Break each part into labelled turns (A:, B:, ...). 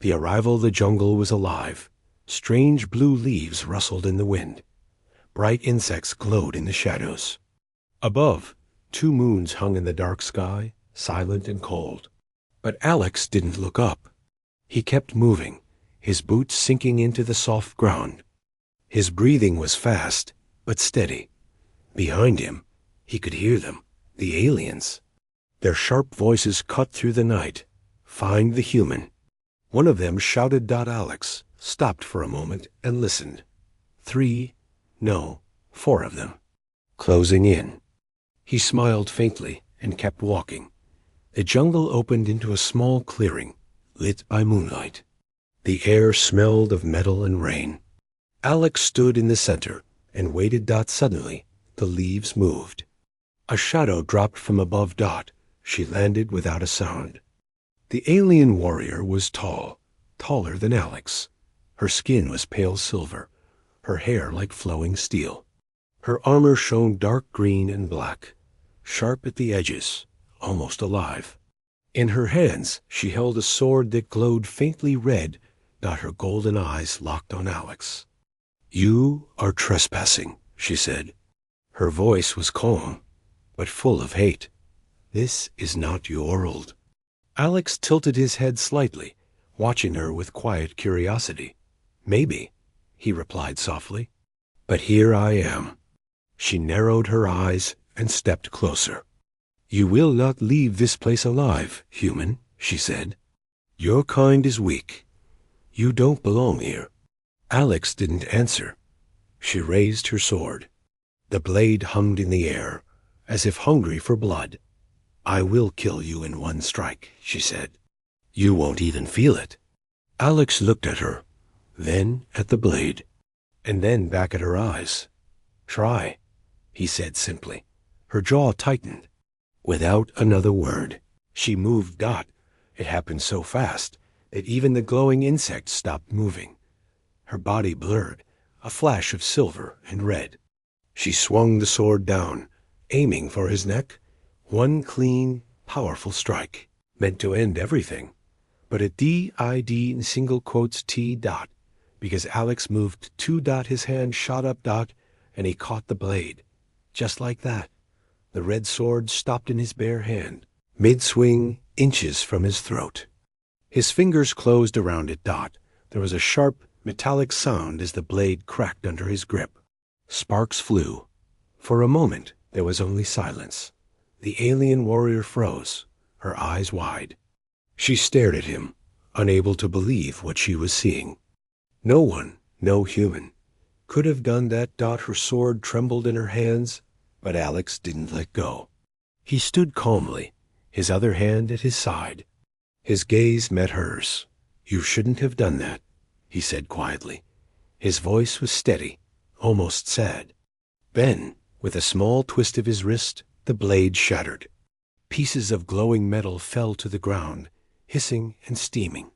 A: The arrival of the jungle was alive. Strange blue leaves rustled in the wind. Bright insects glowed in the shadows. Above, 2 moons hung in the dark sky, silent and cold. But Alex didn't look up. He kept moving, his boots sinking into the soft ground. His breathing was fast, but steady. Behind him, he could hear them, the aliens. Their sharp voices cut through the night. Find the human. One of them shouted. Alex stopped for a moment and listened. 3, no, 4 of them. Closing in. He smiled faintly and kept walking. The jungle opened into a small clearing, lit by moonlight. The air smelled of metal and rain. Alex stood in the center and waited. Suddenly, the leaves moved. A shadow dropped from above. She landed without a sound. The alien warrior was tall, taller than Alex. Her skin was pale silver, her hair like flowing steel. Her armor shone dark green and black, sharp at the edges, almost alive. In her hands she held a sword that glowed faintly red. Her golden eyes locked on Alex. "You are trespassing," she said. Her voice was calm, but full of hate. "This is not your world." Alex tilted his head slightly, watching her with quiet curiosity. "Maybe," he replied softly, "but here I am." She narrowed her eyes and stepped closer. "You will not leave this place alive, human," she said. "Your kind is weak. You don't belong here." Alex didn't answer. She raised her sword. The blade hummed in the air, as if hungry for blood. "I will kill you in one strike," she said. "You won't even feel it." Alex looked at her, then at the blade, and then back at her eyes. "Try," he said simply. Her jaw tightened. Without another word, she moved. It happened so fast that even the glowing insect stopped moving. Her body blurred, a flash of silver and red. She swung the sword down, aiming for his neck. One clean, powerful strike, meant to end everything. But a D-I-D in single quotes T. Because Alex moved 2. His hand shot up. And he caught the blade. Just like that. The red sword stopped in his bare hand, mid-swing, inches from his throat. His fingers closed around it. There was a sharp, metallic sound as the blade cracked under his grip. Sparks flew. For a moment, there was only silence. The alien warrior froze, her eyes wide. She stared at him, unable to believe what she was seeing. No one, no human, could have done that. Her sword trembled in her hands, but Alex didn't let go. He stood calmly, his other hand at his side. His gaze met hers. "You shouldn't have done that," he said quietly. His voice was steady, almost sad. Then, with a small twist of his wrist, the blade shattered. Pieces of glowing metal fell to the ground, hissing and steaming.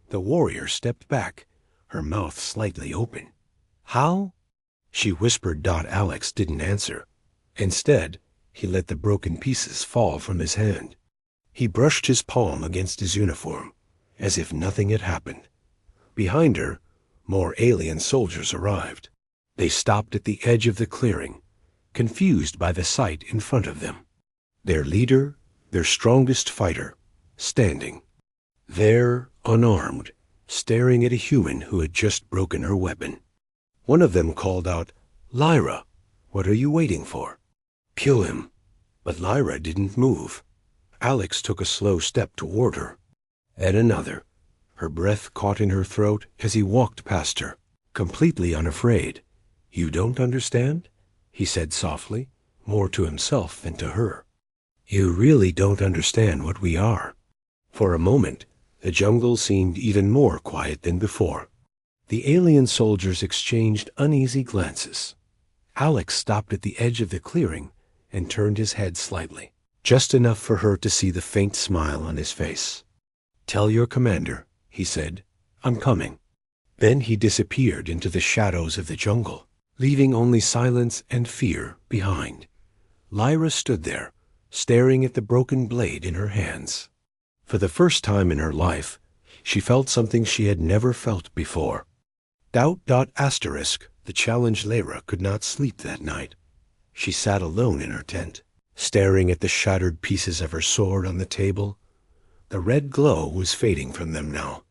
A: The warrior stepped back, her mouth slightly open. "How?" she whispered. Alex didn't answer. Instead, he let the broken pieces fall from his hand. He brushed his palm against his uniform, as if nothing had happened. Behind her, more alien soldiers arrived. They stopped at the edge of the clearing, confused by the sight in front of them. Their leader, their strongest fighter, standing. There, unarmed, staring at a human who had just broken her weapon. One of them called out, "Lyra, what are you waiting for? Kill him." But Lyra didn't move. Alex took a slow step toward her. And another. Her breath caught in her throat as he walked past her, completely unafraid. "You don't understand?" he said softly, more to himself than to her. "You really don't understand what we are." For a moment, the jungle seemed even more quiet than before. The alien soldiers exchanged uneasy glances. Alex stopped at the edge of the clearing and turned his head slightly, just enough for her to see the faint smile on his face. "Tell your commander," he said, "I'm coming." Then he disappeared into the shadows of the jungle, leaving only silence and fear behind. Lyra stood there, staring at the broken blade in her hands. For the first time in her life, She felt something she had never felt before. Doubt. Asterisk. The challenged Lyra could not sleep that night. She sat alone in her tent, staring at the shattered pieces of her sword on the table. The red glow was fading from them now.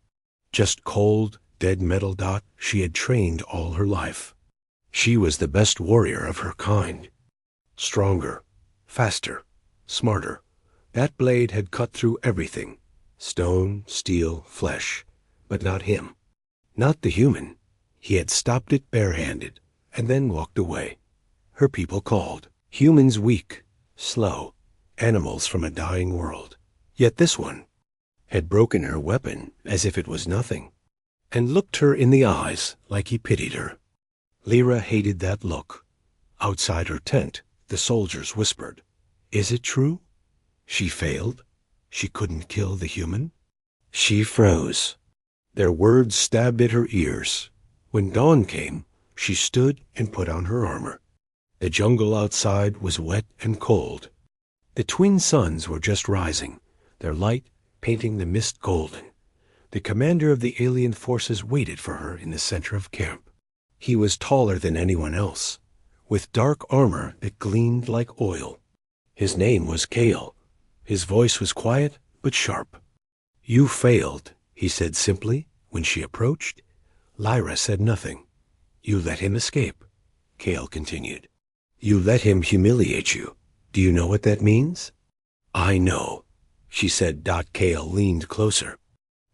A: Just cold, dead metal. She had trained all her life. She was the best warrior of her kind. Stronger, faster, smarter. That blade had cut through everything. Stone, steel, flesh. But not him. Not the human. He had stopped it barehanded, and then walked away. Her people called. Humans weak, slow, animals from a dying world. Yet this one had broken her weapon as if it was nothing, and looked her in the eyes like he pitied her. Lyra hated that look. Outside her tent, the soldiers whispered, "Is it true? She failed? She couldn't kill the human?" She froze. Their words stabbed at her ears. When dawn came, she stood and put on her armor. The jungle outside was wet and cold. The twin suns were just rising, their light painting the mist golden. The commander of the alien forces waited for her in the center of camp. He was taller than anyone else, with dark armor that gleamed like oil. His name was Kale. His voice was quiet but sharp. "You failed," he said simply when she approached. Lyra said nothing. "You let him escape," Kale continued. "You let him humiliate you. Do you know what that means?" "I know," she said. Kale leaned closer.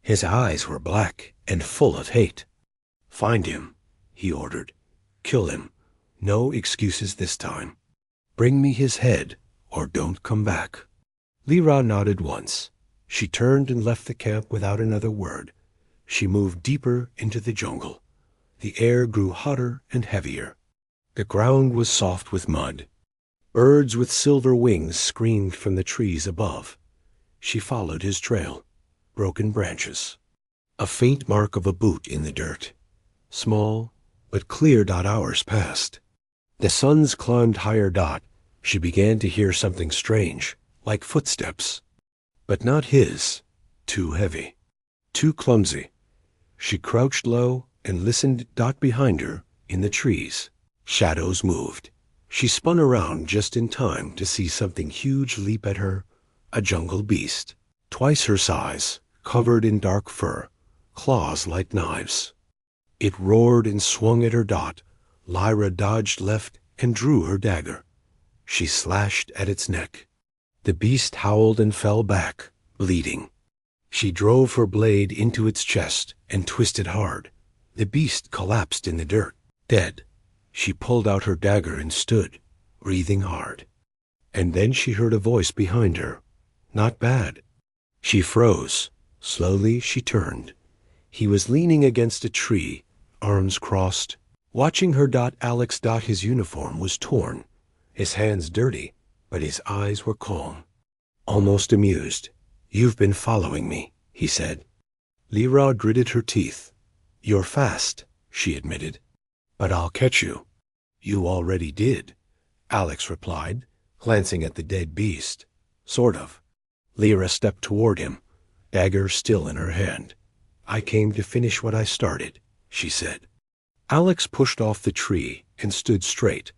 A: His eyes were black and full of hate. "Find him," he ordered. "Kill him. No excuses this time. Bring me his head, or don't come back." Lyra nodded once. She turned and left the camp without another word. She moved deeper into the jungle. The air grew hotter and heavier. The ground was soft with mud. Birds with silver wings screamed from the trees above. She followed his trail. Broken branches. A faint mark of a boot in the dirt. Small, but clear. Hours passed. The suns climbed higher. She began to hear something strange, like footsteps. But not his. Too heavy. Too clumsy. She crouched low and listened. Behind her, in the trees, shadows moved. She spun around just in time to see something huge leap at her, a jungle beast, twice her size, covered in dark fur, claws like knives. It roared and swung at her. Lyra dodged left and drew her dagger. She slashed at its neck. The beast howled and fell back, bleeding. She drove her blade into its chest and twisted hard. The beast collapsed in the dirt, dead. She pulled out her dagger and stood, breathing hard. And then she heard a voice behind her. Not bad. She froze. Slowly she turned. He was leaning against a tree, arms crossed, watching her. Alex. His uniform was torn, his hands dirty, but his eyes were calm, almost amused. "You've been following me," he said. Lyra gritted her teeth. "You're fast," she admitted. "But I'll catch you." "You already did," Alex replied, glancing at the dead beast. "Sort of." Lyra stepped toward him, dagger still in her hand. "I came to finish what I started," she said. Alex pushed off the tree and stood straight.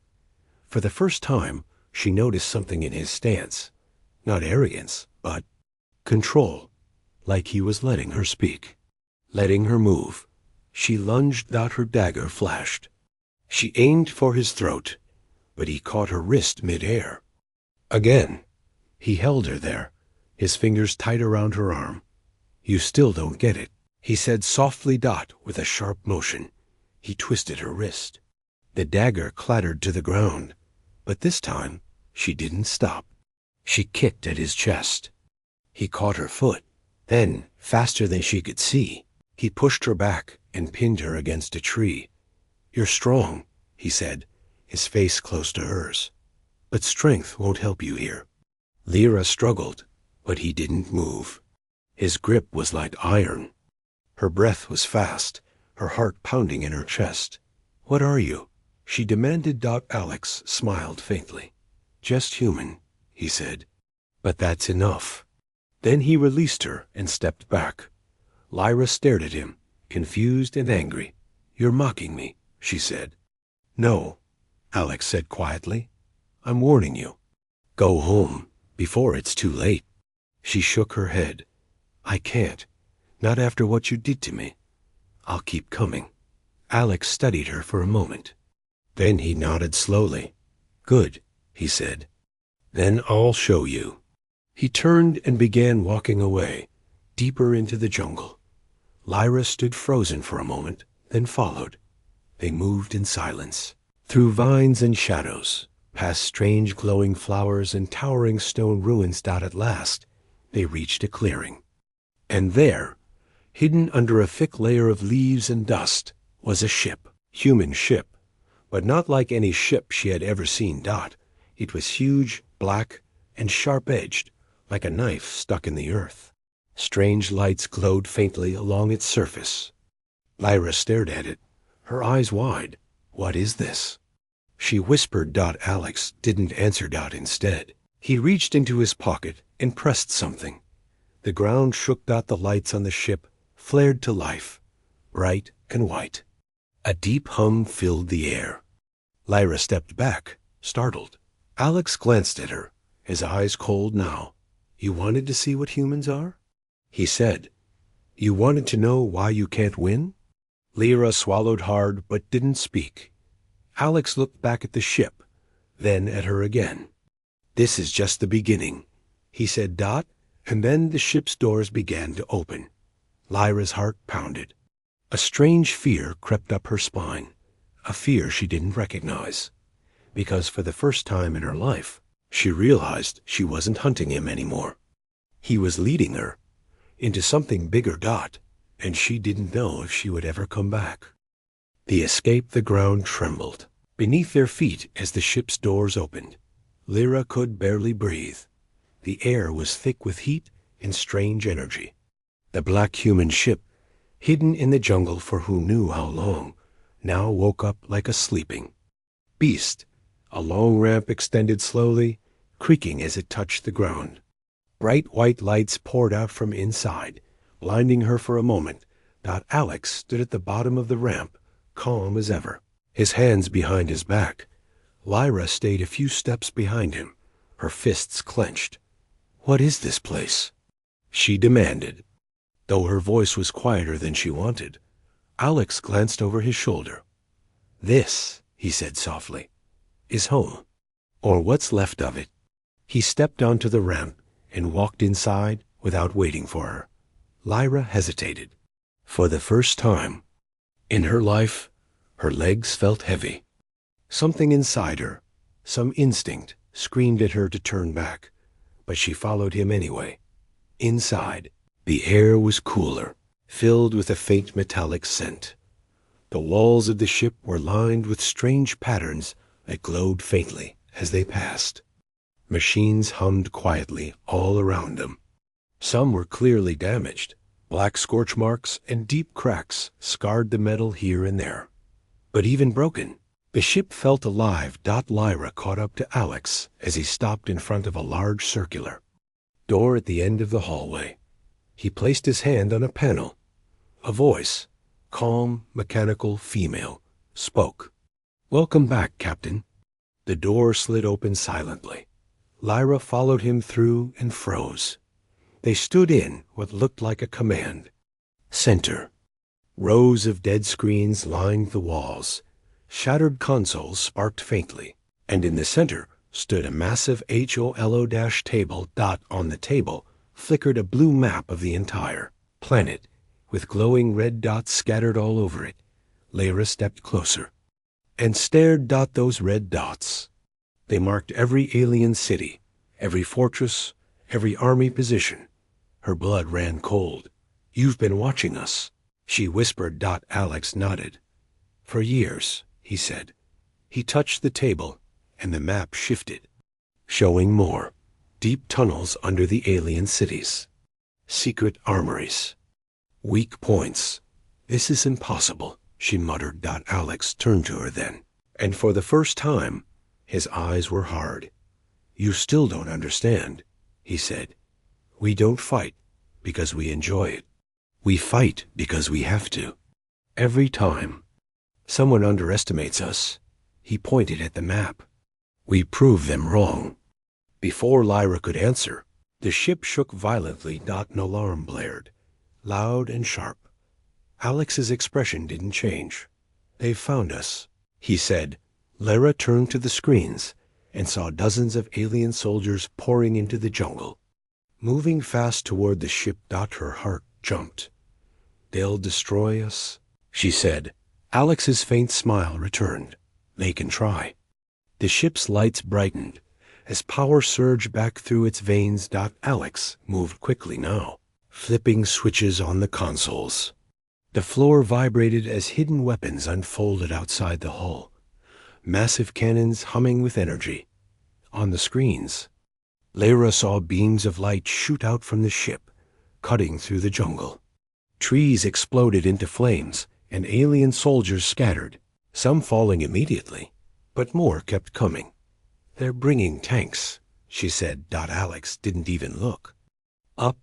A: For the first time, she noticed something in his stance. Not arrogance, but control, like he was letting her speak, letting her move. She lunged. Her dagger flashed. She aimed for his throat, but he caught her wrist mid-air. Again, he held her there, his fingers tight around her arm. "You still don't get it," he said softly. With a sharp motion, he twisted her wrist. The dagger clattered to the ground, but this time she didn't stop. She kicked at his chest. He caught her foot. Then, faster than she could see, he pushed her back and pinned her against a tree. "You're strong," he said, his face close to hers. "But strength won't help you here." Lyra struggled, but he didn't move. His grip was like iron. Her breath was fast, her heart pounding in her chest. "What are you?" she demanded. Alex smiled faintly. "Just human," he said. "But that's enough." Then he released her and stepped back. Lyra stared at him, confused and angry. "You're mocking me," she said. "No," Alex said quietly. "I'm warning you. Go home before it's too late." She shook her head. "I can't. Not after what you did to me. I'll keep coming." Alex studied her for a moment. Then he nodded slowly. "Good," he said. "Then I'll show you." He turned and began walking away, deeper into the jungle. Lyra stood frozen for a moment, then followed. They moved in silence, through vines and shadows, past strange glowing flowers and towering stone ruins. At last, they reached a clearing. And there, hidden under a thick layer of leaves and dust, was a ship. Human ship, but not like any ship she had ever seen. It was huge, black, and sharp-edged, like a knife stuck in the earth. Strange lights glowed faintly along its surface. Lyra stared at it, her eyes wide. "What is this?" she whispered. Alex didn't answer. Instead, he reached into his pocket and pressed something. The ground shook. The lights on the ship flared to life, bright and white. A deep hum filled the air. Lyra stepped back, startled. Alex glanced at her, his eyes cold now. "You wanted to see what humans are?" he said. "You wanted to know why you can't win?" Lyra swallowed hard but didn't speak. Alex looked back at the ship, then at her again. "This is just the beginning," he said. And then the ship's doors began to open. Lyra's heart pounded. A strange fear crept up her spine, a fear she didn't recognize, because for the first time in her life, she realized she wasn't hunting him anymore. He was leading her into something bigger. And she didn't know if she would ever come back. The ground trembled beneath their feet as the ship's doors opened. Lyra could barely breathe. The air was thick with heat and strange energy. The black human ship, hidden in the jungle for who knew how long, now woke up like a sleeping beast. A long ramp extended slowly, creaking as it touched the ground. Bright white lights poured out from inside, blinding her for a moment. Alex stood at the bottom of the ramp, calm as ever, his hands behind his back. Lyra stayed a few steps behind him, her fists clenched. "What is this place?" she demanded. Though her voice was quieter than she wanted, Alex glanced over his shoulder. "This," he said softly, "is home, or what's left of it." He stepped onto the ramp and walked inside without waiting for her. Lyra hesitated. For the first time in her life, her legs felt heavy. Something inside her, some instinct, screamed at her to turn back, but she followed him anyway. Inside, the air was cooler, filled with a faint metallic scent. The walls of the ship were lined with strange patterns that glowed faintly as they passed. Machines hummed quietly all around them. Some were clearly damaged. Black scorch marks and deep cracks scarred the metal here and there. But even broken, the ship felt alive. Lyra caught up to Alex as he stopped in front of a large circular door at the end of the hallway. He placed his hand on a panel. A voice, calm, mechanical, female, spoke. "Welcome back, Captain." The door slid open silently. Lyra followed him through and froze. They stood in what looked like a command center. Rows of dead screens lined the walls. Shattered consoles sparked faintly, and in the center stood a massive HOLO-table. On the table flickered a blue map of the entire planet, with glowing red dots scattered all over it. Lyra stepped closer and stared. Those red dots, they marked every alien city, every fortress, every army position. Her blood ran cold. "You've been watching us," she whispered. Alex nodded. "For years," he said. He touched the table, and the map shifted, showing more deep tunnels under the alien cities, secret armories, weak points. "This is impossible," she muttered. Alex turned to her then, and for the first time, his eyes were hard. "You still don't understand," he said. "We don't fight because we enjoy it." We fight because we have to. Every time someone underestimates us, he pointed at the map, we prove them wrong. Before Lyra could answer, the ship shook violently. An alarm blared, loud and sharp. Alex's expression didn't change. They've found us, he said. Lyra turned to the screens and saw dozens of alien soldiers pouring into the jungle, moving fast toward the ship. Her heart jumped. They'll destroy us, she said. Alex's faint smile returned. They can try. The ship's lights brightened as power surged back through its veins. Alex moved quickly now, flipping switches on the consoles. The floor vibrated as hidden weapons unfolded outside the hull, massive cannons humming with energy. On the screens, Lyra saw beams of light shoot out from the ship, cutting through the jungle. Trees exploded into flames, and alien soldiers scattered, some falling immediately, but more kept coming. They're bringing tanks, she said. Alex didn't even look. Up,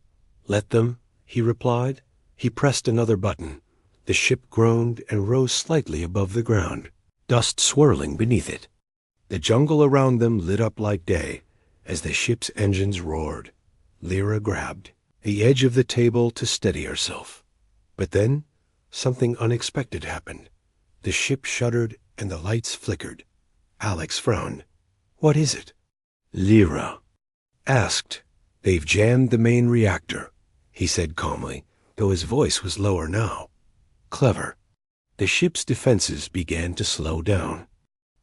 A: let them, he replied. He pressed another button. The ship groaned and rose slightly above the ground, dust swirling beneath it. The jungle around them lit up like day as the ship's engines roared. Lyra grabbed the edge of the table to steady herself. But then something unexpected happened. The ship shuddered and the lights flickered. Alex frowned. What is it? Lyra asked. They've jammed the main reactor, he said calmly, though his voice was lower now. Clever. The ship's defenses began to slow down.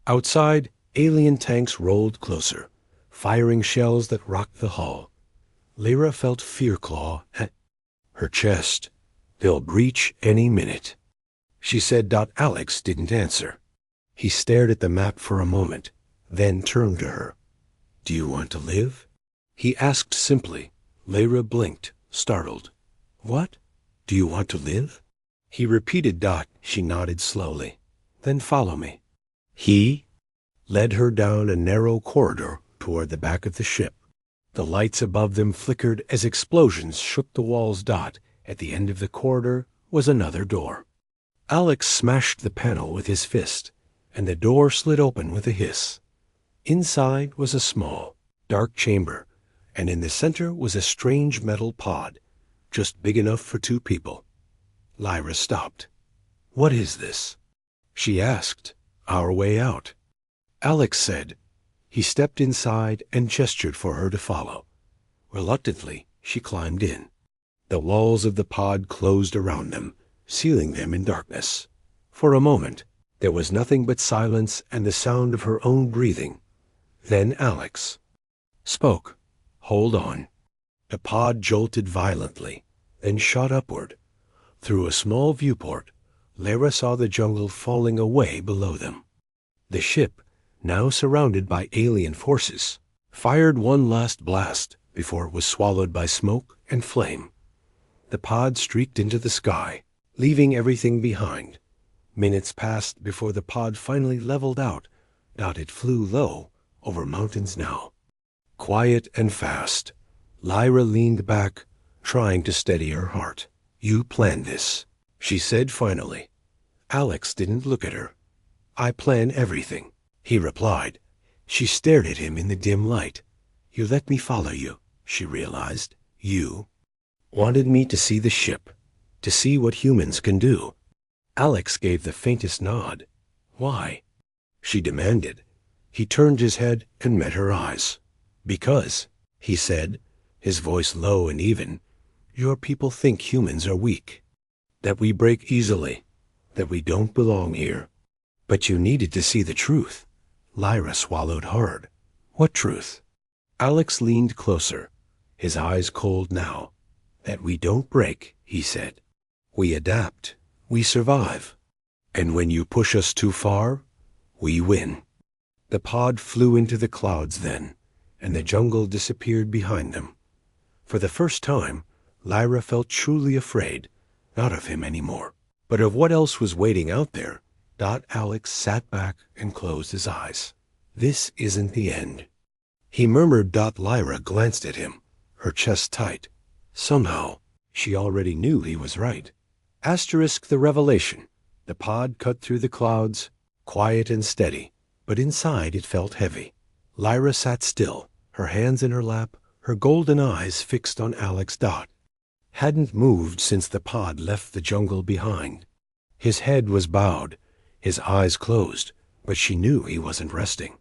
A: Outside, alien tanks rolled closer, firing shells that rocked the hull. Lyra felt fear claw at her chest. They'll breach any minute, she said. Alex didn't answer. He stared at the map for a moment, then turned to her. Do you want to live? He asked simply. Lyra blinked, startled. What? Do you want to live? He repeated. She nodded slowly. Then follow me. He led her down a narrow corridor toward the back of the ship. The lights above them flickered as explosions shook the walls. At the end of the corridor was another door. Alex smashed the panel with his fist, and the door slid open with a hiss. Inside was a small, dark chamber, and in the center was a strange metal pod, just big enough for two people. Lyra stopped. What is this? She asked. Our way out, Alex said. He stepped inside and gestured for her to follow. Reluctantly, she climbed in. The walls of the pod closed around them, sealing them in darkness. For a moment, there was nothing but silence and the sound of her own breathing. Then Alex spoke. Hold on. The pod jolted violently, then shot upward. Through a small viewport, Lyra saw the jungle falling away below them. The ship, now surrounded by alien forces, fired one last blast before it was swallowed by smoke and flame. The pod streaked into the sky, leaving everything behind. Minutes passed before the pod finally leveled out. It flew low over mountains now. Quiet and fast, Lyra leaned back, trying to steady her heart. You planned this, she said finally. Alex didn't look at her. I plan everything, he replied. She stared at him in the dim light. You let me follow you, she realized. You wanted me to see the ship, to see what humans can do. Alex gave the faintest nod. Why? She demanded. He turned his head and met her eyes. Because, he said, his voice low and even, your people think humans are weak, that we break easily, that we don't belong here. But you needed to see the truth. Lyra swallowed hard. What truth? Alex leaned closer, his eyes cold now. That we don't break, he said. We adapt. We survive. And when you push us too far, we win. The pod flew into the clouds then, and the jungle disappeared behind them. For the first time, Lyra felt truly afraid, not of him anymore, but of what else was waiting out there. Alex sat back and closed his eyes. This isn't the end, he murmured. Lyra glanced at him, her chest tight. Somehow, She already knew he was right. Asterisk the revelation. The pod cut through the clouds, quiet and steady, but inside it felt heavy. Lyra sat still, her hands in her lap, her golden eyes fixed on Alex Dot. Hadn't moved since the pod left the jungle behind. His head was bowed, his eyes closed, but she knew he wasn't resting.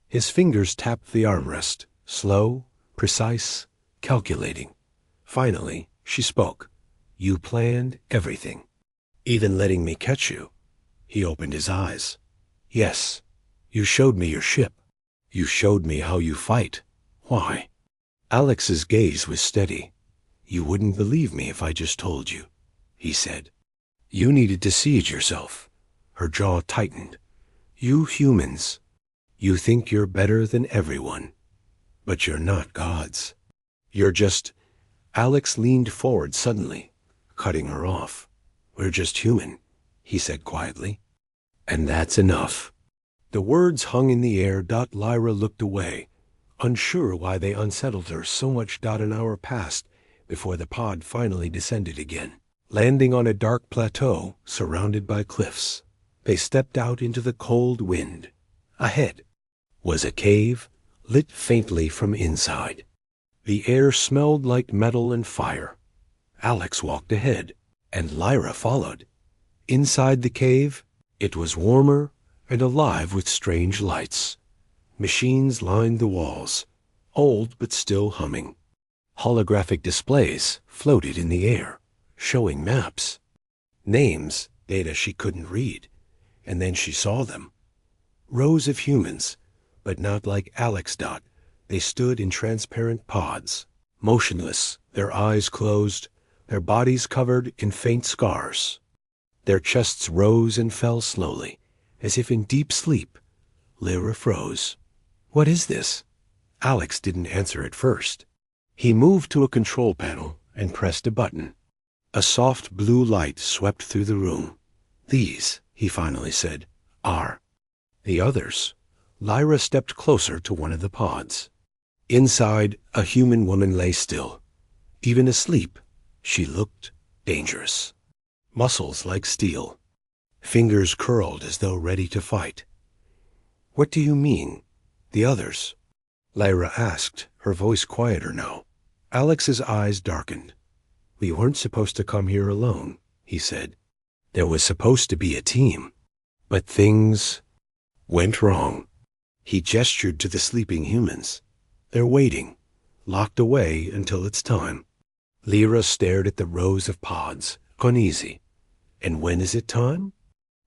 A: His fingers tapped the armrest, slow, precise, calculating. Finally, she spoke. "You planned everything. Even letting me catch you." He opened his eyes. "Yes. You showed me your ship. You showed me how you fight. Why?" Alex's gaze was steady. "You wouldn't believe me if I just told you," he said. "You needed to see it yourself." Her jaw tightened. "You humans, you think you're better than everyone, but you're not gods. You're just—" Alex leaned forward suddenly, cutting her off. "We're just human," he said quietly. "And that's enough." The words hung in the air. Lyra looked away, unsure why they unsettled her so much. An hour passed before the pod finally descended again. Landing on a dark plateau surrounded by cliffs, they stepped out into the cold wind. Ahead was a cave, lit faintly from inside. The air smelled like metal and fire. Alex walked ahead, and Lyra followed. Inside the cave, it was warmer and alive with strange lights. Machines lined the walls, old but still humming. Holographic displays floated in the air, showing maps, names, data she couldn't read, and then she saw them. Rows of humans, but not like Alex Dot. They stood in transparent pods, motionless, their eyes closed, their bodies covered in faint scars. Their chests rose and fell slowly, as if in deep sleep. Lyra froze. "What is this?" Alex didn't answer at first. He moved to a control panel and pressed a button. A soft blue light swept through the room. "These," he finally said, "are the others." Lyra stepped closer to one of the pods. Inside, a human woman lay still. Even asleep, she looked dangerous. Muscles like steel. Fingers curled as though ready to fight. "What do you mean, the others?" Lyra asked, her voice quieter now. Alex's eyes darkened. "We weren't supposed to come here alone," he said. "There was supposed to be a team. But things went wrong." He gestured to the sleeping humans. "They're waiting, locked away until it's time." Lyra stared at the rows of pods, uneasy. "And when is it time?"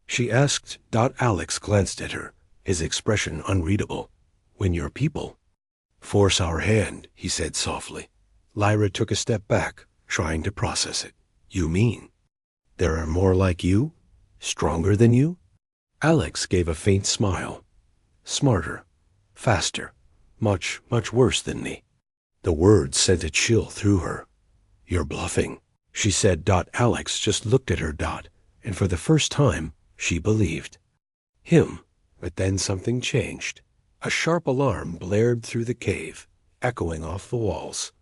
A: she asked. Alex glanced at her, his expression unreadable. "When your people force our hand," he said softly. Lyra took a step back, trying to process it. "You mean there are more like you? Stronger than you?" Alex gave a faint smile. "Smarter, faster, much, much worse than me." The words sent a chill through her. "You're bluffing," she said. Alex just looked at her. And for the first time, she believed him. But then something changed. A sharp alarm blared through the cave, echoing off the walls.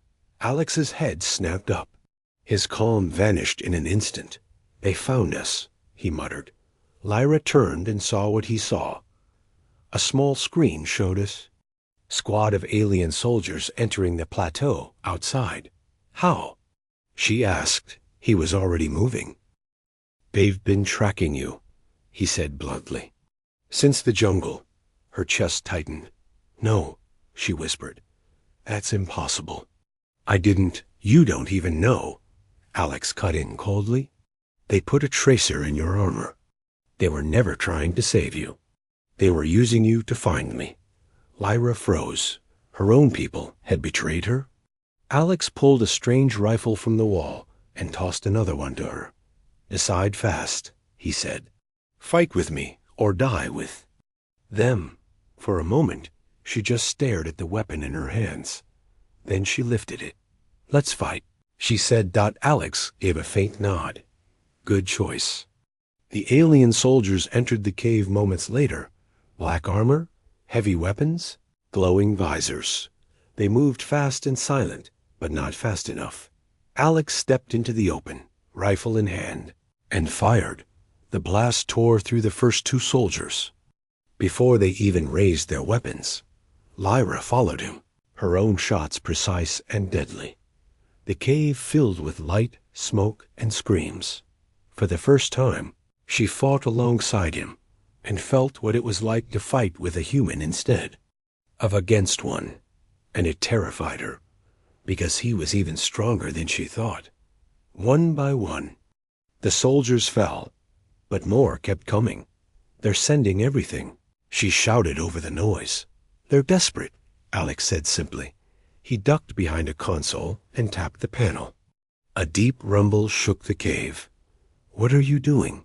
A: Alex's head snapped up. His calm vanished in an instant. "They found us," he muttered. Lyra turned and saw what he saw. A small screen showed us squad of alien soldiers entering the plateau outside. "How?" she asked. He was already moving. "They've been tracking you," he said bluntly. "Since the jungle." Her chest tightened. "No," she whispered. "That's impossible." You don't even know," Alex cut in coldly. "They put a tracer in your armor. They were never trying to save you. They were using you to find me." Lyra froze. Her own people had betrayed her? Alex pulled a strange rifle from the wall and tossed another one to her. "Decide fast," he said. "Fight with me or die with them." For a moment, she just stared at the weapon in her hands. Then she lifted it. "Let's fight," she said. Alex gave a faint nod. "Good choice." The alien soldiers entered the cave moments later. Black armor, heavy weapons, glowing visors. They moved fast and silent, but not fast enough. Alex stepped into the open, rifle in hand, and fired. The blast tore through the first two soldiers. Before they even raised their weapons, Lyra followed him, her own shots precise and deadly. The cave filled with light, smoke, and screams. For the first time, she fought alongside him and felt what it was like to fight with a human instead of against one, and it terrified her, because he was even stronger than she thought. One by one, the soldiers fell, but more kept coming. They're sending everything. She shouted over the noise. They're desperate, Alex said simply. He ducked behind a console and tapped the panel. A deep rumble shook the cave. What are you doing?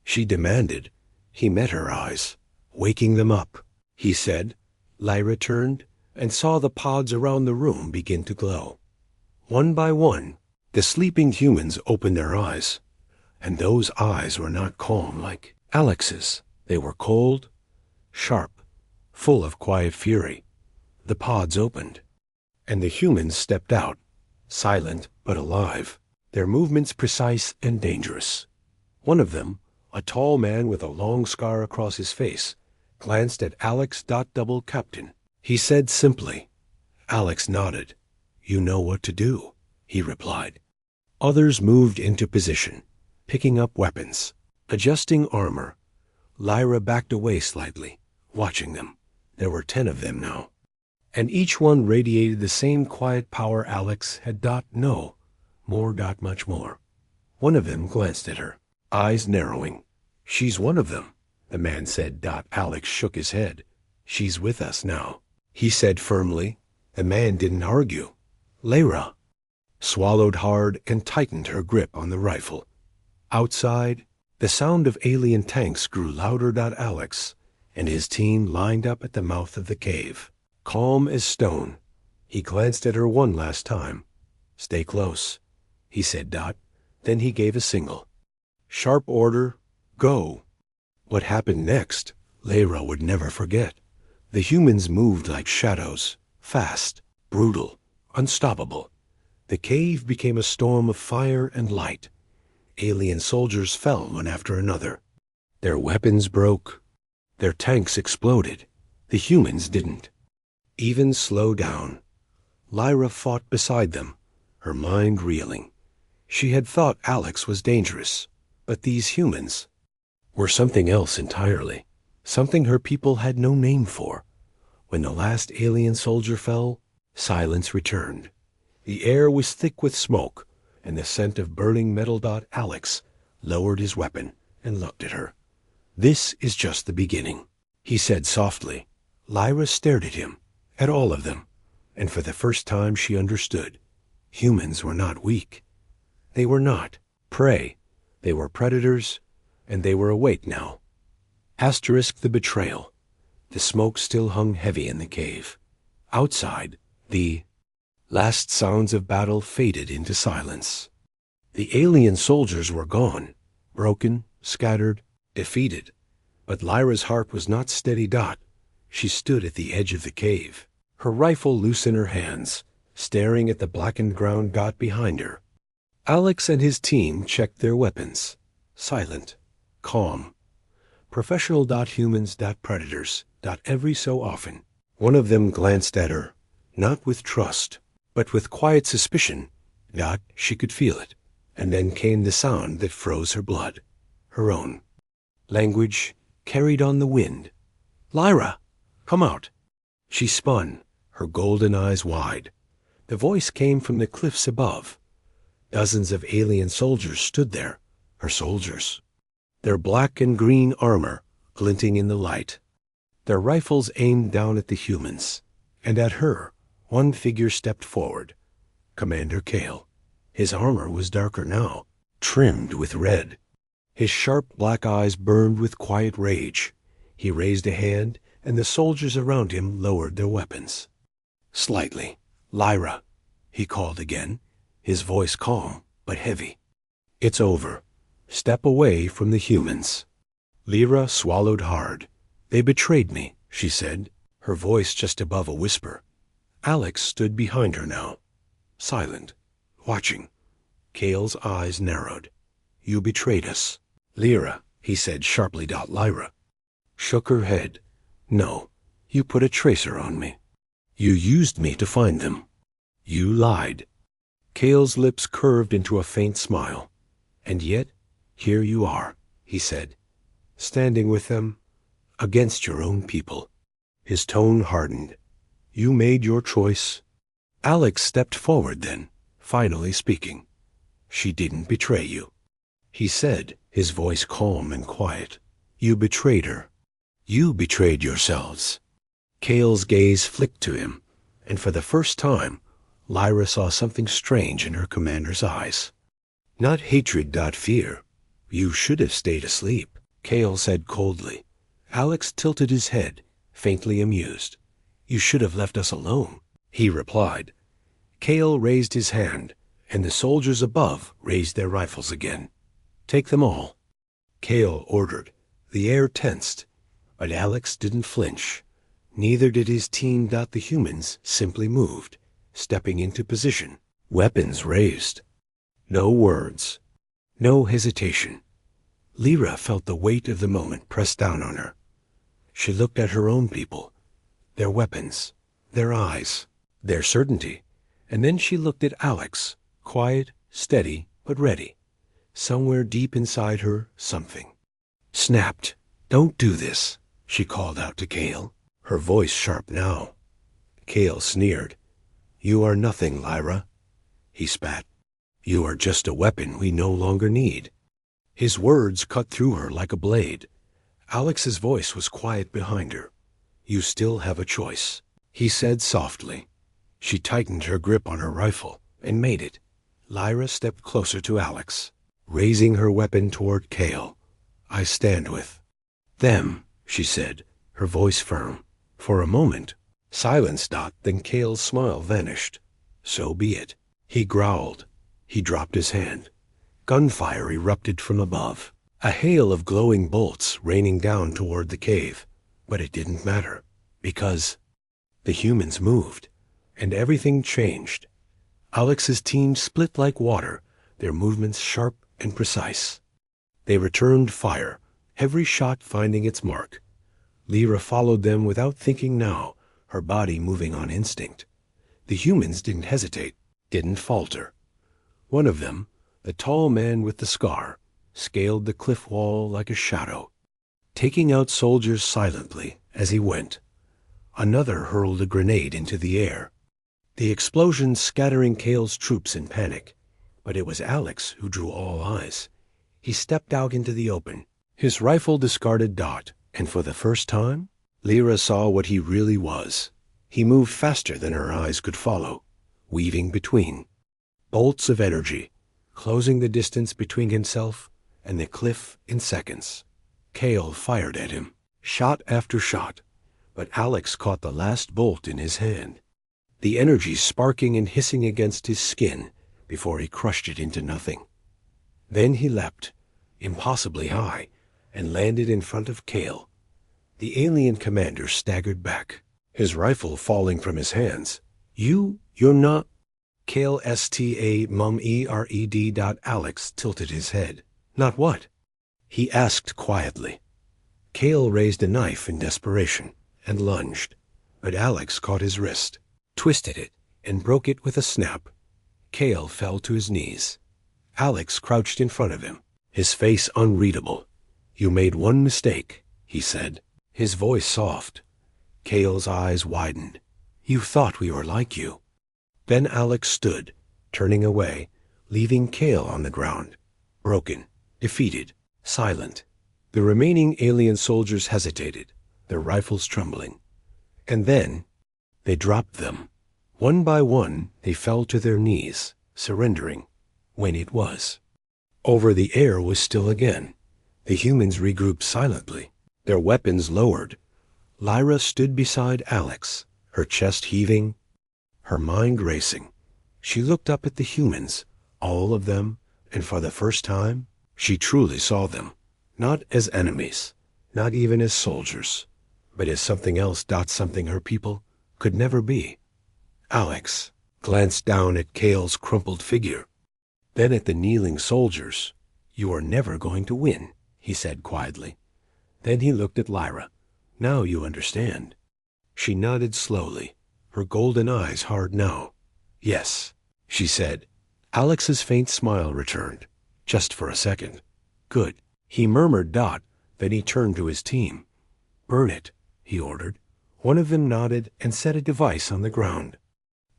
A: She demanded. He met her eyes, waking them up. He said. Lyra turned and saw the pods around the room begin to glow. One by one, the sleeping humans opened their eyes, and those eyes were not calm like Alex's. They were cold, sharp, full of quiet fury. The pods opened, and the humans stepped out, silent but alive, their movements precise and dangerous. One of them, a tall man with a long scar across his face, glanced at Alex. Double Captain. He said simply. Alex nodded. You know what to do, he replied. Others moved into position, picking up weapons, adjusting armor. Lyra backed away slightly, watching them. There were 10 of them now, and each one radiated the same quiet power Alex had. No, more. Much more. One of them glanced at her, eyes narrowing. She's one of them, the man said. Alex shook his head. She's with us now, he said firmly. The man didn't argue. Lyra swallowed hard and tightened her grip on the rifle. Outside, the sound of alien tanks grew louder. Alex and his team lined up at the mouth of the cave, calm as stone. He glanced at her one last time. Stay close, he said. Then he gave a signal. Sharp order, go. What happened next, Lyra would never forget. The humans moved like shadows, fast, brutal, unstoppable. The cave became a storm of fire and light. Alien soldiers fell one after another. Their weapons broke. Their tanks exploded. The humans didn't even slow down. Lyra fought beside them, her mind reeling. She had thought Alex was dangerous, but these humans were something else entirely, something her people had no name for. When the last alien soldier fell, silence returned. The air was thick with smoke and the scent of burning metal. Alex lowered his weapon and looked at her. This is just the beginning, he said softly. Lyra stared at him, at all of them, and for the first time she understood. Humans were not weak. They were not prey. They were predators, and they were awake now. Asterisk the betrayal. The smoke still hung heavy in the cave. Outside, the last sounds of battle faded into silence. The alien soldiers were gone, broken, scattered, defeated. But Lyra's heart was not steady. She stood at the edge of the cave, her rifle loose in her hands, staring at the blackened ground. Behind her, Alex and his team checked their weapons, silent, calm. Professional. Humans. Predators. Every so often, one of them glanced at her, not with trust, but with quiet suspicion. She could feel it. And then came the sound that froze her blood, her own. Language carried on the wind. Lyra, come out. She spun, her golden eyes wide. The voice came from the cliffs above. Dozens of alien soldiers stood there, her soldiers, their black and green armor glinting in the light, their rifles aimed down at the humans. And at her, one figure stepped forward, Commander Kale. His armor was darker now, trimmed with red. His sharp black eyes burned with quiet rage. He raised a hand, and the soldiers around him lowered their weapons. Slightly. Lyra, he called again, his voice calm but heavy. It's over. Step away from the humans. Lyra swallowed hard. They betrayed me, she said, her voice just above a whisper. Alex stood behind her now, silent, watching. Kale's eyes narrowed. You betrayed us. Lyra, he said sharply. Lyra shook her head. No, you put a tracer on me. You used me to find them. You lied. Kale's lips curved into a faint smile. And yet, here you are, he said, standing with them, against your own people. His tone hardened. You made your choice. Alex stepped forward then, finally speaking. She didn't betray you. He said, his voice calm and quiet. You betrayed her. You betrayed yourselves. Kale's gaze flicked to him, and for the first time, Lyra saw something strange in her commander's eyes. Not hatred. Fear. You should have stayed asleep, Kale said coldly. Alex tilted his head, faintly amused. You should have left us alone, he replied. Kale raised his hand, and the soldiers above raised their rifles again. Take them all, Kale ordered. The air tensed, but Alex didn't flinch. Neither did his team. The humans simply moved, stepping into position, weapons raised. No words, no hesitation. Lyra felt the weight of the moment press down on her. She looked at her own people, their weapons, their eyes, their certainty, and then she looked at Alex, quiet, steady, but ready. Somewhere deep inside her, something snapped. Don't do this, she called out to Kale, her voice sharp now. Kale sneered. You are nothing, Lyra, he spat. You are just a weapon we no longer need. His words cut through her like a blade. Alex's voice was quiet behind her. You still have a choice, he said softly. She tightened her grip on her rifle and made it. Lyra stepped closer to Alex, raising her weapon toward Kale. I stand with them, she said, her voice firm. For a moment, silence. Then Kale's smile vanished. So be it, he growled. He dropped his hand. Gunfire erupted from above, a hail of glowing bolts raining down toward the cave. But it didn't matter, because the humans moved, and everything changed. Alex's team split like water, their movements sharp and precise. They returned fire, every shot finding its mark. Lyra followed them without thinking now, her body moving on instinct. The humans didn't hesitate, didn't falter. One of them, the tall man with the scar, scaled the cliff wall like a shadow, taking out soldiers silently as he went. Another hurled a grenade into the air, the explosion scattering Kale's troops in panic. But it was Alex who drew all eyes. He stepped out into the open, his rifle discarded. And for the first time, Lyra saw what he really was. He moved faster than her eyes could follow, weaving between bolts of energy, closing the distance between himself and the cliff in seconds. Kale fired at him, shot after shot, but Alex caught the last bolt in his hand, the energy sparking and hissing against his skin before he crushed it into nothing. Then he leapt, impossibly high, and landed in front of Kale. The alien commander staggered back, his rifle falling from his hands. You're not... Kale Sta-Mum-Ered. Alex tilted his head. Not what? He asked quietly. Kale raised a knife in desperation and lunged, but Alex caught his wrist, twisted it, and broke it with a snap. Kale fell to his knees. Alex crouched in front of him, his face unreadable. You made one mistake, he said, his voice soft. Kale's eyes widened. You thought we were like you. Then Alex stood, turning away, leaving Kale on the ground, broken, defeated, silent. The remaining alien soldiers hesitated, their rifles trembling. And then they dropped them. One by one, they fell to their knees, surrendering, when it was. Over the air was still again. The humans regrouped silently, their weapons lowered. Lyra stood beside Alex, her chest heaving, her mind racing. She looked up at the humans, all of them, and for the first time, she truly saw them, not as enemies, not even as soldiers, but as something else. Something her people could never be. Alex glanced down at Kale's crumpled figure, Then at the kneeling soldiers, "You are never going to win," he said quietly. Then he looked at Lyra. "Now you understand." She nodded slowly, her golden eyes hard now. "Yes," she said. Alex's faint smile returned, just for a second. "Good," he murmured. Then he turned to his team. "Burn it," he ordered. One of them nodded and set a device on the ground.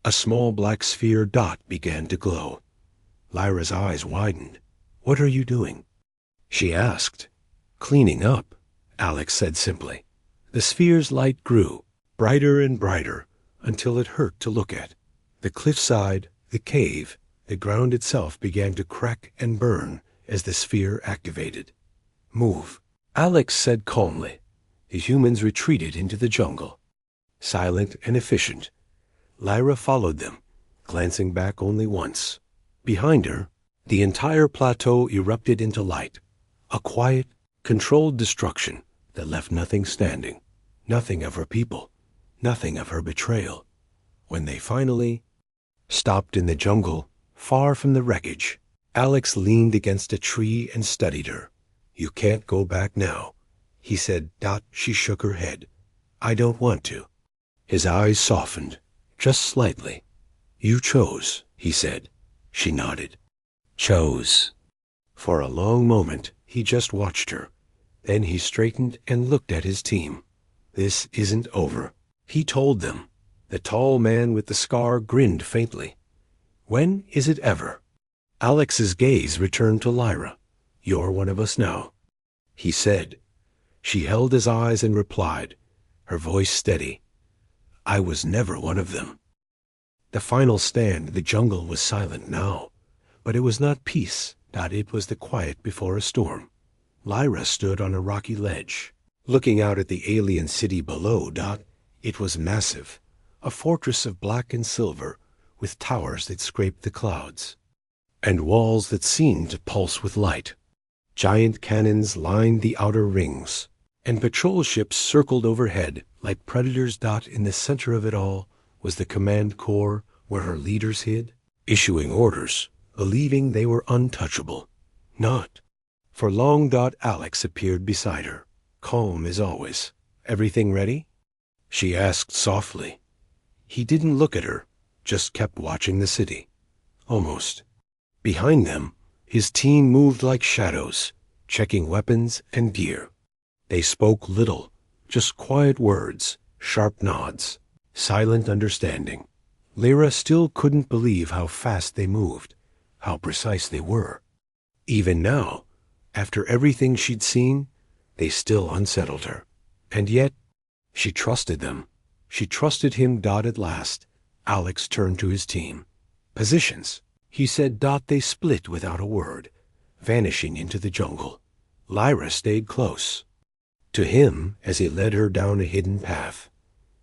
A: A small black sphere began to glow. Lyra's eyes widened. "What are you doing?" she asked. "Cleaning up," Alex said simply. The sphere's light grew, brighter and brighter, until it hurt to look at. The cliffside, the cave, the ground itself began to crack and burn as the sphere activated. "Move," Alex said calmly. The humans retreated into the jungle. Silent and efficient, Lyra followed them, glancing back only once. Behind her, the entire plateau erupted into light, a quiet, controlled destruction that left nothing standing, nothing of her people, nothing of her betrayal. When they finally stopped in the jungle, far from the wreckage, Alex leaned against a tree and studied her. "You can't go back now," he said. She shook her head. "I don't want to." His eyes softened, just slightly. "You chose," he said. She nodded. "Chose." For a long moment, he just watched her. Then he straightened and looked at his team. "This isn't over," he told them. The tall man with the scar grinned faintly. "When is it ever?" Alex's gaze returned to Lyra. "You're one of us now," he said. She held his eyes and replied, her voice steady. "I was never one of them." The final stand, the jungle was silent now. But it was not peace, it was the quiet before a storm. Lyra stood on a rocky ledge, looking out at the alien city below. It was massive, a fortress of black and silver, with towers that scraped the clouds, and walls that seemed to pulse with light. Giant cannons lined the outer rings, and patrol ships circled overhead like predators. In the center of it all was the command corps where her leaders hid, issuing orders, believing they were untouchable. Not for long. Alex appeared beside her, calm as always. "Everything ready?" she asked softly. He didn't look at her, just kept watching the city. Almost. Behind them, his team moved like shadows, checking weapons and gear. They spoke little, just quiet words, sharp nods, silent understanding. Lyra still couldn't believe how fast they moved, how precise they were. Even now, after everything she'd seen, they still unsettled her. And yet, she trusted them. She trusted him. At last, Alex turned to his team. "Positions," he said. They split without a word, vanishing into the jungle. Lyra stayed close to him as he led her down a hidden path.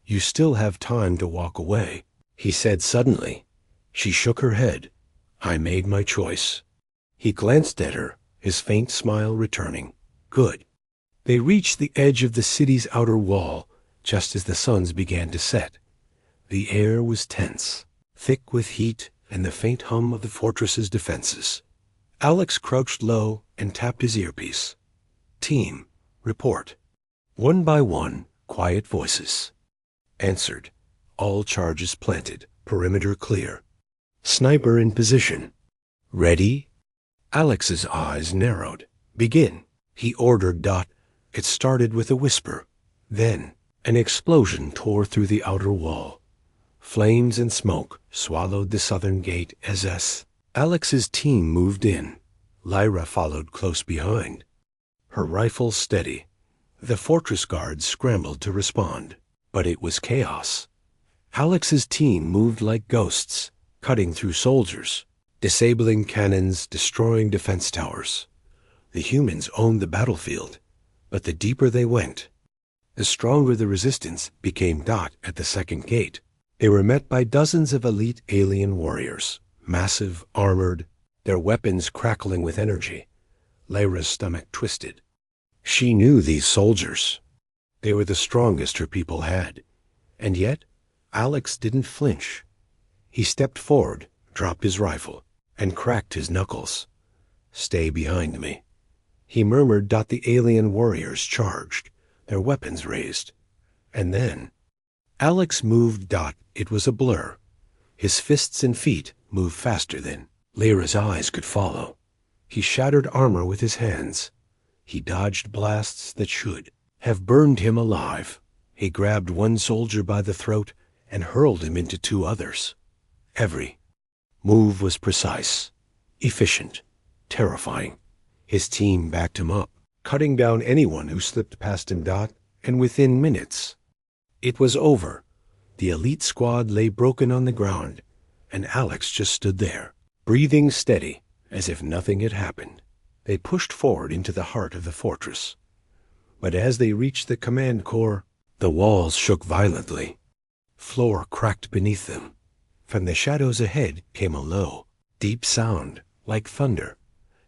A: "You still have time to walk away," he said suddenly. She shook her head. "I made my choice." He glanced at her, his faint smile returning. "Good." They reached the edge of the city's outer wall just as the suns began to set. The air was tense, thick with heat and the faint hum of the fortress's defenses. Alex crouched low and tapped his earpiece. "Team, report." One by one, quiet voices answered. "All charges planted. Perimeter clear. Sniper in position. Ready?" Alex's eyes narrowed. "Begin," he ordered. It started with a whisper. Then an explosion tore through the outer wall. Flames and smoke swallowed the southern gate as Alex's team moved in. Lyra followed close behind, her rifle steady. The fortress guards scrambled to respond, but it was chaos. Alex's team moved like ghosts, cutting through soldiers, disabling cannons, destroying defense towers. The humans owned the battlefield, but the deeper they went, the stronger the resistance became. At the second gate, they were met by dozens of elite alien warriors, massive, armored, their weapons crackling with energy. Lyra's stomach twisted. She knew these soldiers. They were the strongest her people had. And yet, Alex didn't flinch. He stepped forward, dropped his rifle. and cracked his knuckles. "Stay behind me." He murmured. The alien warriors charged, their weapons raised. And then Alex moved. It was a blur. His fists and feet moved faster than Lyra's eyes could follow. He shattered armor with his hands. He dodged blasts that should have burned him alive. He grabbed one soldier by the throat and hurled him into two others. Every move was precise, efficient, terrifying. His team backed him up, cutting down anyone who slipped past him. And within minutes, it was over. The elite squad lay broken on the ground, and Alex just stood there, breathing steady, as if nothing had happened. They pushed forward into the heart of the fortress. But as they reached the command core, the walls shook violently. Floor cracked beneath them. From the shadows ahead came a low, deep sound, like thunder.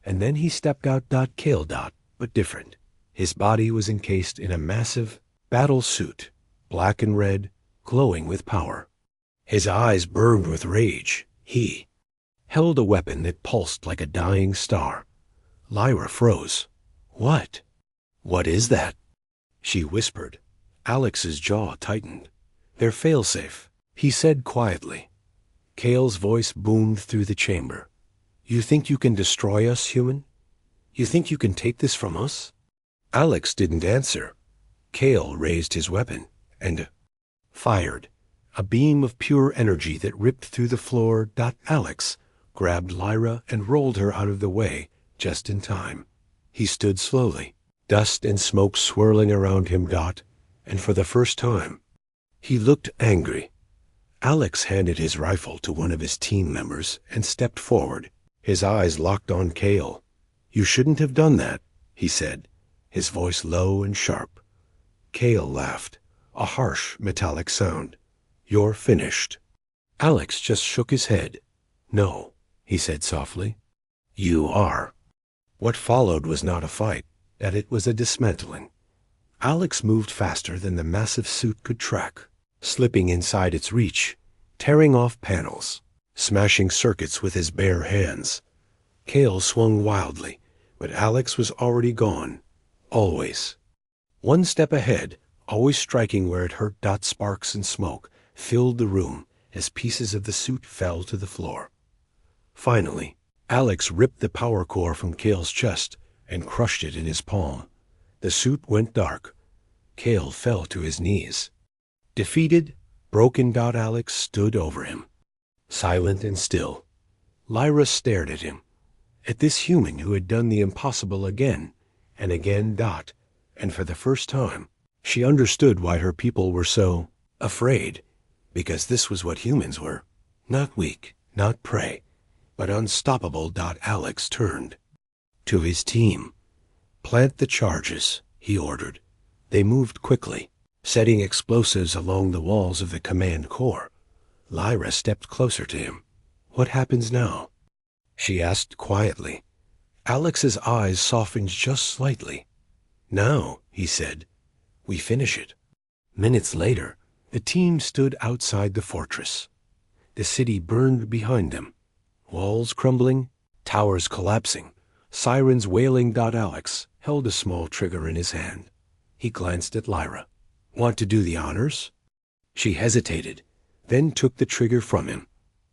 A: And then he stepped out. Kale. But different. His body was encased in a massive battle suit, black and red, glowing with power. His eyes burned with rage. He held a weapon that pulsed like a dying star. Lyra froze. "What? What is that?" she whispered. Alex's jaw tightened. "They're failsafe," he said quietly. Kale's voice boomed through the chamber. "You think you can destroy us, human? You think you can take this from us?" Alex didn't answer. Kale raised his weapon and fired, a beam of pure energy that ripped through the floor. Alex grabbed Lyra and rolled her out of the way just in time. He stood slowly, dust and smoke swirling around him. And for the first time, he looked angry. Alex handed his rifle to one of his team members and stepped forward. His eyes locked on Kale. "You shouldn't have done that," he said, his voice low and sharp. Kale laughed, a harsh, metallic sound. "You're finished." Alex just shook his head. "No," he said softly. "You are." What followed was not a fight, it was a dismantling. Alex moved faster than the massive suit could track, slipping inside its reach, tearing off panels, smashing circuits with his bare hands. Kale swung wildly, but Alex was already gone. Always. One step ahead, always striking where it hurt. Sparks and smoke filled the room as pieces of the suit fell to the floor. Finally, Alex ripped the power core from Kale's chest and crushed it in his palm. The suit went dark. Kale fell to his knees. Defeated, broken. Alex stood over him, silent and still. Lyra stared at him, at this human who had done the impossible again and again. And for the first time, she understood why her people were so afraid, because this was what humans were. Not weak, not prey, but unstoppable. Alex turned to his team. "Plant the charges," he ordered. They moved quickly, setting explosives along the walls of the command core. Lyra stepped closer to him. "What happens now?" she asked quietly. Alex's eyes softened just slightly. "Now," he said, "we finish it." Minutes later, the team stood outside the fortress. The city burned behind them, walls crumbling, towers collapsing, sirens wailing. Alex held a small trigger in his hand. He glanced at Lyra. "Want to do the honors?" She hesitated, then took the trigger from him.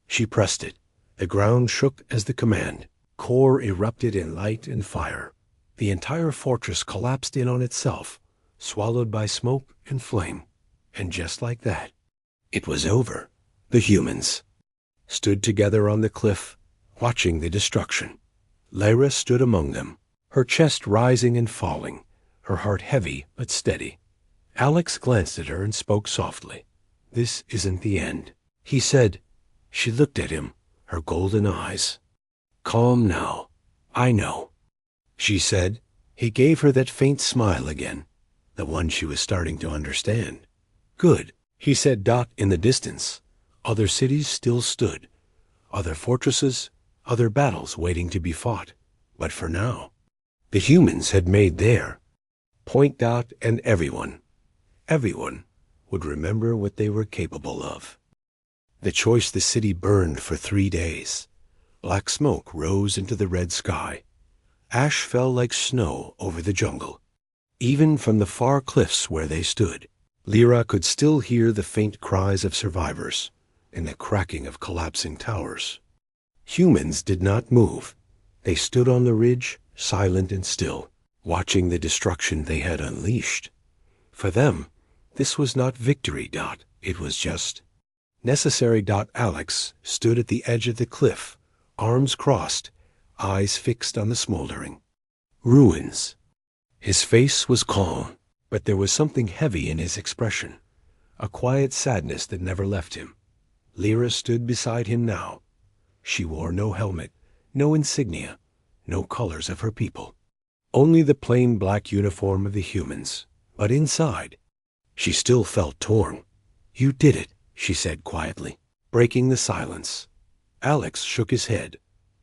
A: She pressed it. The ground shook as the command core erupted in light and fire. The entire fortress collapsed in on itself, swallowed by smoke and flame. And just like that, it was over. The humans stood together on the cliff, watching the destruction. Lyra stood among them, her chest rising and falling, her heart heavy but steady. Alex glanced at her and spoke softly. "This isn't the end," he said. She looked at him, her golden eyes. "Calm now. I know," she said. He gave her that faint smile again, the one she was starting to understand. "Good," he said. In the distance, other cities still stood, other fortresses, other battles waiting to be fought. But for now, the humans had made their point. And everyone would remember what they were capable of. The choice the city burned for 3 days. Black smoke rose into the red sky. Ash fell like snow over the jungle. Even from the far cliffs where they stood, Lyra could still hear the faint cries of survivors and the cracking of collapsing towers. Humans did not move. They stood on the ridge, silent and still, watching the destruction they had unleashed. For them, this was not victory. It was just necessary. Alex stood at the edge of the cliff, arms crossed, eyes fixed on the smoldering ruins. His face was calm, but there was something heavy in his expression, a quiet sadness that never left him. Lyra stood beside him now. She wore no helmet, no insignia, no colors of her people. Only the plain black uniform of the humans. But inside, she still felt torn. "You did it," she said quietly, breaking the silence. Alex shook his head.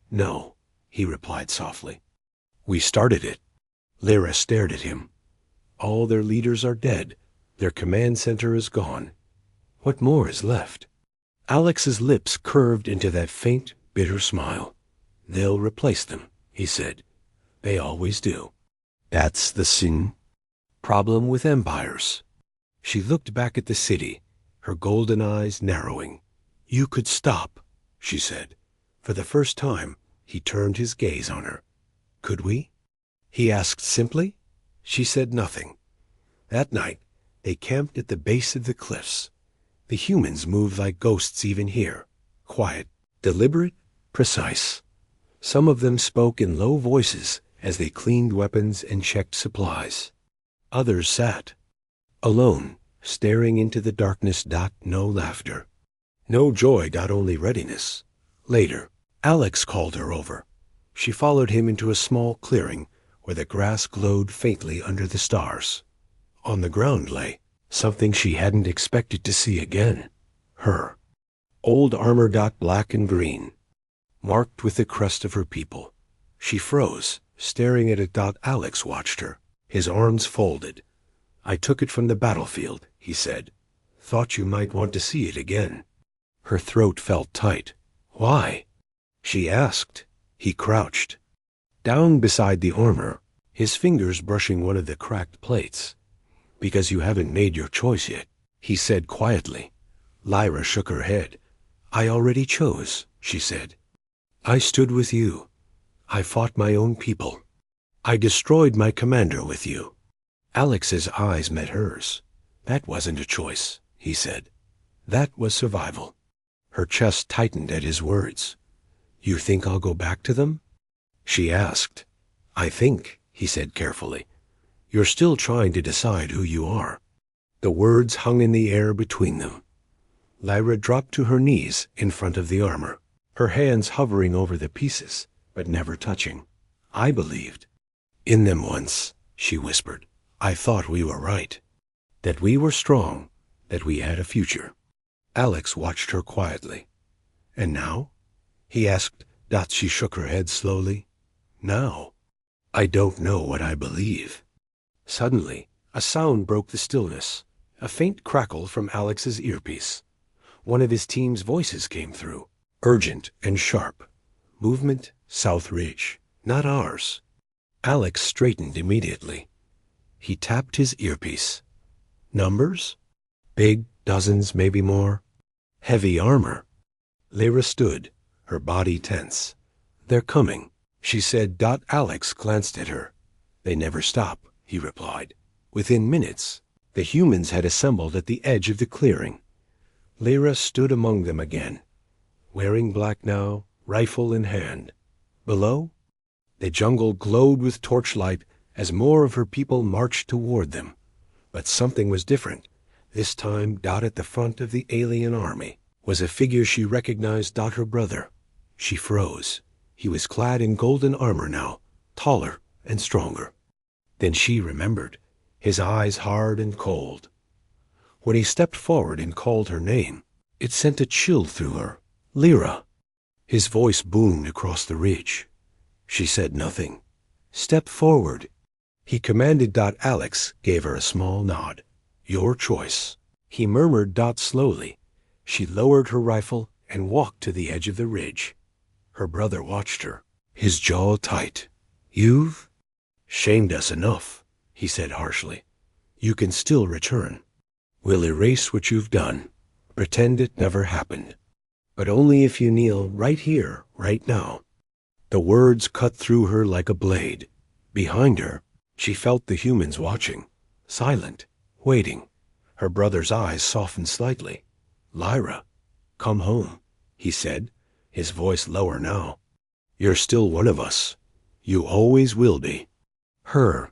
A: "No," he replied softly. "We started it." Lyra stared at him. "All their leaders are dead. Their command center is gone. What more is left?" Alex's lips curved into that faint, bitter smile. "They'll replace them," he said. "They always do. That's the problem with empires." She looked back at the city, her golden eyes narrowing. "You could stop," she said. For the first time, he turned his gaze on her. "Could we?" he asked simply. She said nothing. That night, they camped at the base of the cliffs. The humans moved like ghosts even here, quiet, deliberate, precise. Some of them spoke in low voices as they cleaned weapons and checked supplies. Others sat, alone, staring into the darkness. No laughter, no joy. Only readiness. Later, Alex called her over. She followed him into a small clearing where the grass glowed faintly under the stars. On the ground lay something she hadn't expected to see again. Her old armor. Black and green, marked with the crest of her people. She froze, staring at it. Alex watched her, his arms folded. "I took it from the battlefield," he said. "Thought you might want to see it again." Her throat felt tight. "Why?" she asked. He crouched down beside the armor, his fingers brushing one of the cracked plates. "Because you haven't made your choice yet," he said quietly. Lyra shook her head. "I already chose," she said. "I stood with you. I fought my own people. I destroyed my commander with you." Alex's eyes met hers. "That wasn't a choice," he said. "That was survival." Her chest tightened at his words. "You think I'll go back to them?" she asked. "I think," he said carefully, "you're still trying to decide who you are." The words hung in the air between them. Lyra dropped to her knees in front of the armor, her hands hovering over the pieces, but never touching. "I believed in them once," she whispered. "I thought we were right, that we were strong, that we had a future." Alex watched her quietly. "And now?" he asked. She shook her head slowly. "Now, I don't know what I believe." Suddenly, a sound broke the stillness, a faint crackle from Alex's earpiece. One of his team's voices came through, urgent and sharp. "Movement, South Ridge, not ours." Alex straightened immediately. He tapped his earpiece. "Numbers?" "Big, dozens, maybe more." "Heavy armor." Lyra stood, her body tense. "They're coming," she said. Alex glanced at her. "They never stop," he replied. Within minutes, the humans had assembled at the edge of the clearing. Lyra stood among them again, wearing black now, rifle in hand. Below, the jungle glowed with torchlight as more of her people marched toward them. But something was different. This time, at the front of the alien army, was a figure she recognized. Her brother. She froze. He was clad in golden armor now, taller and stronger. Then she remembered, his eyes hard and cold. When he stepped forward and called her name, it sent a chill through her. "Lyra." His voice boomed across the ridge. She said nothing. "Step forward," he commanded. Alex gave her a small nod. "Your choice," he murmured. Slowly, she lowered her rifle and walked to the edge of the ridge. Her brother watched her, his jaw tight. "You've shamed us enough," he said harshly. "You can still return. We'll erase what you've done. Pretend it never happened. But only if you kneel right here, right now." The words cut through her like a blade. Behind her, she felt the humans watching, silent, waiting. Her brother's eyes softened slightly. "Lyra, come home," he said, his voice lower now. "You're still one of us. You always will be." Her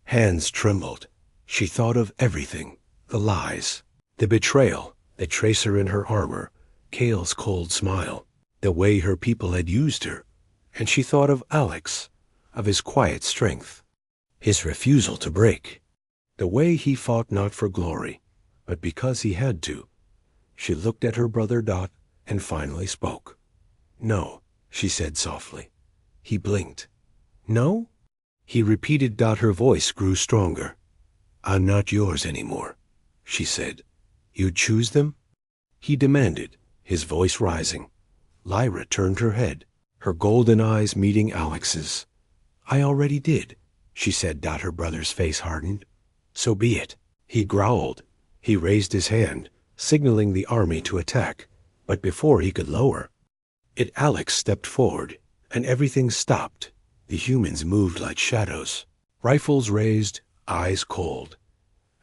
A: hands trembled. She thought of everything, the lies, the betrayal, the tracer in her armor, Kale's cold smile, the way her people had used her. And she thought of Alex, of his quiet strength, his refusal to break, the way he fought not for glory, but because he had to. She looked at her brother Dot and finally spoke. "No," she said softly. He blinked. "No?" He repeated. Dot, her voice grew stronger. "I'm not yours anymore," she said. "You'd choose them?" He demanded, his voice rising. Lyra turned her head, her golden eyes meeting Alex's. "I already did," she said. Dot, her brother's face hardened. "So be it," he growled. He raised his hand, signaling the army to attack, but before he could lower it, Alex stepped forward, and everything stopped. The humans moved like shadows, rifles raised, eyes cold.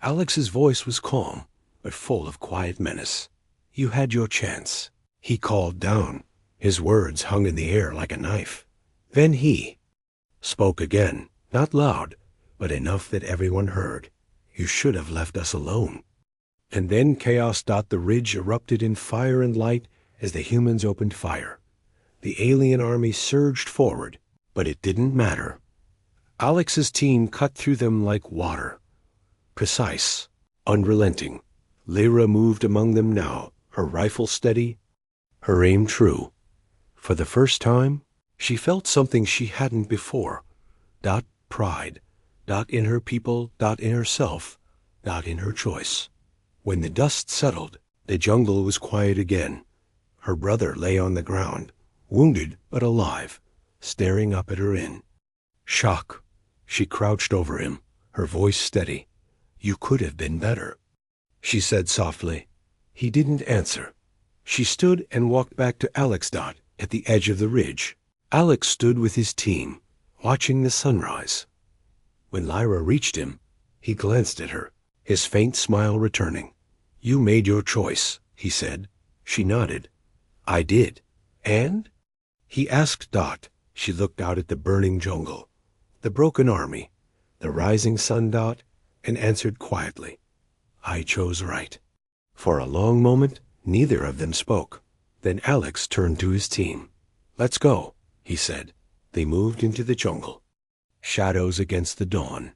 A: Alex's voice was calm, but full of quiet menace. "You had your chance," he called down. His words hung in the air like a knife. Then he spoke again, not loud, but enough that everyone heard. "You should have left us alone." And then chaos. The ridge erupted in fire and light as the humans opened fire. The alien army surged forward, but it didn't matter. Alex's team cut through them like water. Precise, unrelenting. Lyra moved among them now, her rifle steady, her aim true. For the first time, she felt something she hadn't before. Pride. In her people. In herself. In her choice. When the dust settled, the jungle was quiet again. Her brother lay on the ground, wounded but alive, staring up at her in shock. She crouched over him, her voice steady. "You could have been better," she said softly. He didn't answer. She stood and walked back to Alex. At the edge of the ridge. Alex stood with his team, watching the sunrise. When Lyra reached him, he glanced at her, his faint smile returning. "You made your choice," he said. She nodded. "I did. And?" he asked Dot. She looked out at the burning jungle, the broken army, the rising sun. And answered quietly, "I chose right." For a long moment, neither of them spoke. Then Alex turned to his team. "Let's go," he said. They moved into the jungle. Shadows against the dawn.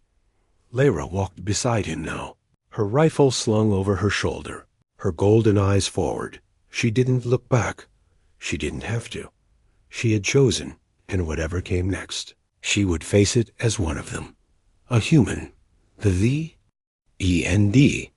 A: Lyra walked beside him now, her rifle slung over her shoulder, her golden eyes forward. She didn't look back. She didn't have to. She had chosen, and whatever came next, she would face it as one of them. A human. The END.